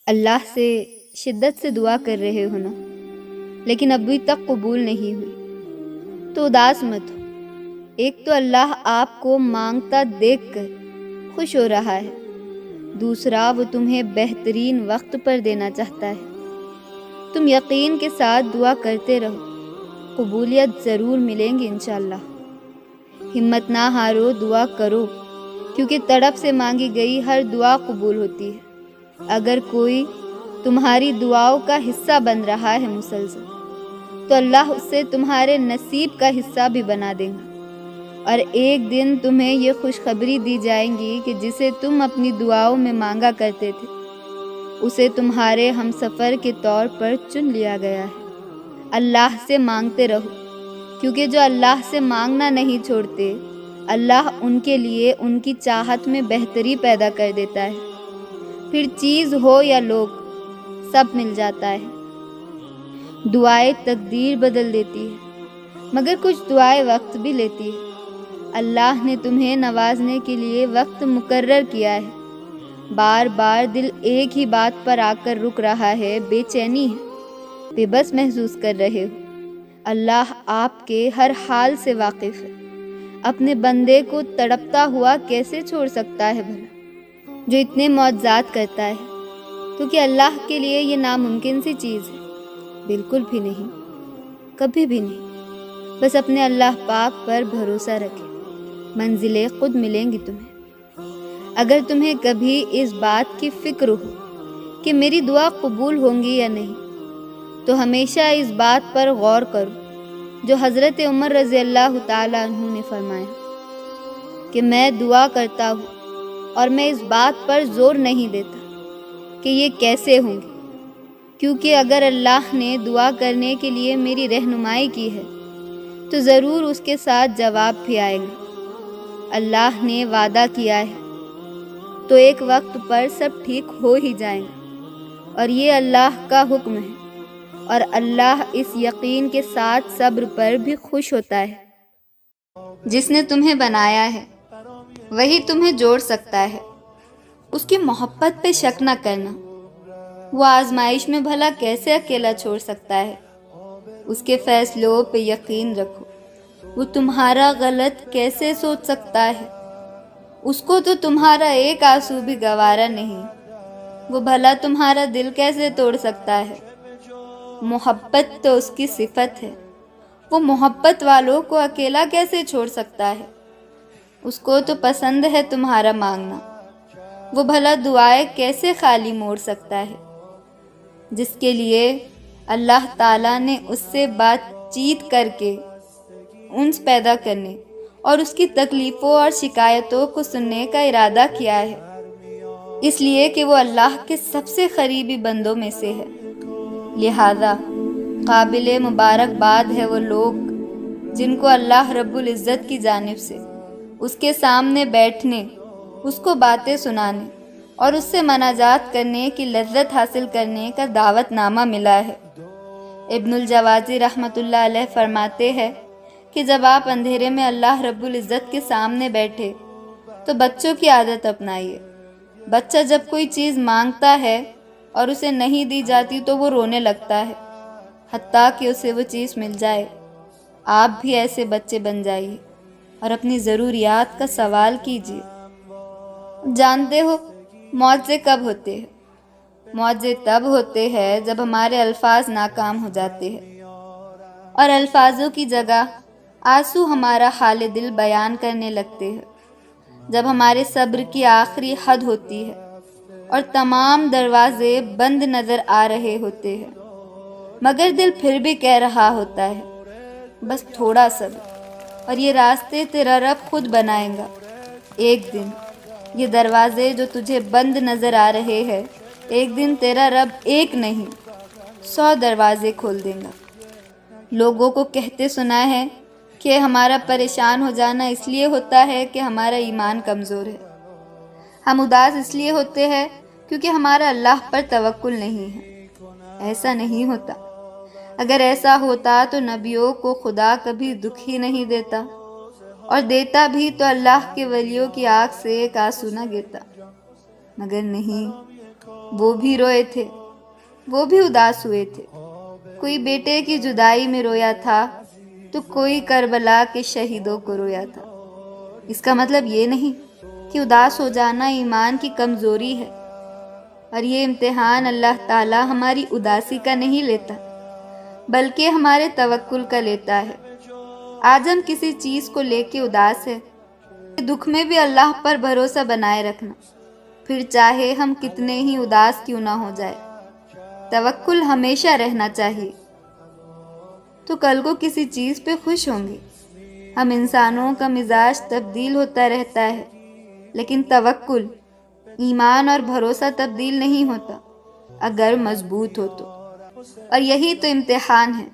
اللہ سے شدت سے دعا کر رہے ہو نا، لیکن ابھی تک قبول نہیں ہوئی تو اداس مت ہو۔ ایک تو اللہ آپ کو مانگتا دیکھ کر خوش ہو رہا ہے، دوسرا وہ تمہیں بہترین وقت پر دینا چاہتا ہے۔ تم یقین کے ساتھ دعا کرتے رہو، قبولیت ضرور ملیں گی انشاءاللہ۔ ہمت نہ ہارو، دعا کرو، کیونکہ تڑپ سے مانگی گئی ہر دعا قبول ہوتی ہے۔ اگر کوئی تمہاری دعاؤں کا حصہ بن رہا ہے مسلسل، تو اللہ اسے تمہارے نصیب کا حصہ بھی بنا دے گا، اور ایک دن تمہیں یہ خوشخبری دی جائے گی کہ جسے تم اپنی دعاؤں میں مانگا کرتے تھے اسے تمہارے ہمسفر کے طور پر چن لیا گیا ہے۔ اللہ سے مانگتے رہو، کیونکہ جو اللہ سے مانگنا نہیں چھوڑتے، اللہ ان کے لیے ان کی چاہت میں بہتری پیدا کر دیتا ہے۔ پھر چیز ہو یا لوگ، سب مل جاتا ہے۔ دعائیں تقدیر بدل دیتی ہے، مگر کچھ دعائیں وقت بھی لیتی ہے۔ اللہ نے تمہیں نوازنے کے لیے وقت مقرر کیا ہے۔ بار بار دل ایک ہی بات پر آ کر رک رہا ہے، بے چینی ہے، بے بس محسوس کر رہے ہو۔ اللہ آپ کے ہر حال سے واقف ہے۔ اپنے بندے کو تڑپتا ہوا کیسے چھوڑ سکتا ہے بھلا، جو اتنے معجزات کرتا ہے؟ تو کہ اللہ کے لیے یہ ناممکن سی چیز ہے؟ بالکل بھی نہیں، کبھی بھی نہیں۔ بس اپنے اللہ پاک پر بھروسہ رکھیں، منزلیں خود ملیں گی تمہیں۔ اگر تمہیں کبھی اس بات کی فکر ہو کہ میری دعا قبول ہوں گی یا نہیں، تو ہمیشہ اس بات پر غور کرو جو حضرت عمر رضی اللہ تعالیٰ عنہ نے فرمایا کہ میں دعا کرتا ہوں اور میں اس بات پر زور نہیں دیتا کہ یہ کیسے ہوں گی، کیونکہ اگر اللہ نے دعا کرنے کے لیے میری رہنمائی کی ہے تو ضرور اس کے ساتھ جواب بھی آئے گا۔ اللہ نے وعدہ کیا ہے تو ایک وقت پر سب ٹھیک ہو ہی جائیں گا، اور یہ اللہ کا حکم ہے، اور اللہ اس یقین کے ساتھ صبر پر بھی خوش ہوتا ہے۔ جس نے تمہیں بنایا ہے وہی تمہیں جوڑ سکتا ہے، اس کی محبت پہ شک نہ کرنا۔ وہ آزمائش میں بھلا کیسے اکیلا چھوڑ سکتا ہے؟ اس کے فیصلوں پہ یقین رکھو۔ وہ تمہارا غلط کیسے سوچ سکتا ہے؟ اس کو تو تمہارا ایک آنسو بھی گوارا نہیں۔ وہ بھلا تمہارا دل کیسے توڑ سکتا ہے؟ محبت تو اس کی صفت ہے، وہ محبت والوں کو اکیلا کیسے چھوڑ سکتا ہے؟ اس کو تو پسند ہے تمہارا مانگنا، وہ بھلا دعائیں کیسے خالی موڑ سکتا ہے؟ جس کے لیے اللہ تعالیٰ نے اس سے بات چیت کر کے انس پیدا کرنے اور اس کی تکلیفوں اور شکایتوں کو سننے کا ارادہ کیا ہے، اس لیے کہ وہ اللہ کے سب سے قریبی بندوں میں سے ہے۔ لہذا قابل مبارکباد ہے وہ لوگ جن کو اللہ رب العزت کی جانب سے اس کے سامنے بیٹھنے، اس کو باتیں سنانے اور اس سے مناجات کرنے کی لذت حاصل کرنے کا دعوت نامہ ملا ہے۔ ابن الجوازی رحمۃ اللہ علیہ فرماتے ہیں کہ جب آپ اندھیرے میں اللہ رب العزت کے سامنے بیٹھے تو بچوں کی عادت اپنائیے۔ بچہ جب کوئی چیز مانگتا ہے اور اسے نہیں دی جاتی تو وہ رونے لگتا ہے، حتیٰ کہ اسے وہ چیز مل جائے۔ آپ بھی ایسے بچے بن جائیے اور اپنی ضروریات کا سوال کیجیے۔ جانتے ہو معجزے کب ہوتے ہیں؟ معجزے تب ہوتے ہیں جب ہمارے الفاظ ناکام ہو جاتے ہیں اور الفاظوں کی جگہ آنسو ہمارا حال دل بیان کرنے لگتے ہیں، جب ہمارے صبر کی آخری حد ہوتی ہے اور تمام دروازے بند نظر آ رہے ہوتے ہیں، مگر دل پھر بھی کہہ رہا ہوتا ہے بس تھوڑا صبر، اور یہ راستے تیرا رب خود بنائے گا۔ ایک دن یہ دروازے جو تجھے بند نظر آ رہے ہیں، ایک دن تیرا رب ایک نہیں 100 دروازے کھول دے گا۔ لوگوں کو کہتے سنا ہے کہ ہمارا پریشان ہو جانا اس لیے ہوتا ہے کہ ہمارا ایمان کمزور ہے، ہم اداس اس لیے ہوتے ہیں کیونکہ ہمارا اللہ پر توکل نہیں ہے۔ ایسا نہیں ہوتا۔ اگر ایسا ہوتا تو نبیوں کو خدا کبھی دکھ ہی نہیں دیتا، اور دیتا بھی تو اللہ کے ولیوں کی آنکھ سے ایک آنسو نہ گرتا، مگر نہیں، وہ بھی روئے تھے، وہ بھی اداس ہوئے تھے۔ کوئی بیٹے کی جدائی میں رویا تھا تو کوئی کربلا کے شہیدوں کو رویا تھا۔ اس کا مطلب یہ نہیں کہ اداس ہو جانا ایمان کی کمزوری ہے، اور یہ امتحان اللہ تعالی ہماری اداسی کا نہیں لیتا بلکہ ہمارے توکل کا لیتا ہے۔ آج ہم کسی چیز کو لے کے اداس ہے، دکھ میں بھی اللہ پر بھروسہ بنائے رکھنا، پھر چاہے ہم کتنے ہی اداس کیوں نہ ہو جائے، توکل ہمیشہ رہنا چاہیے، تو کل کو کسی چیز پہ خوش ہوں گے۔ ہم انسانوں کا مزاج تبدیل ہوتا رہتا ہے، لیکن توکل، ایمان اور بھروسہ تبدیل نہیں ہوتا اگر مضبوط ہو تو۔ اور یہی تو امتحان ہے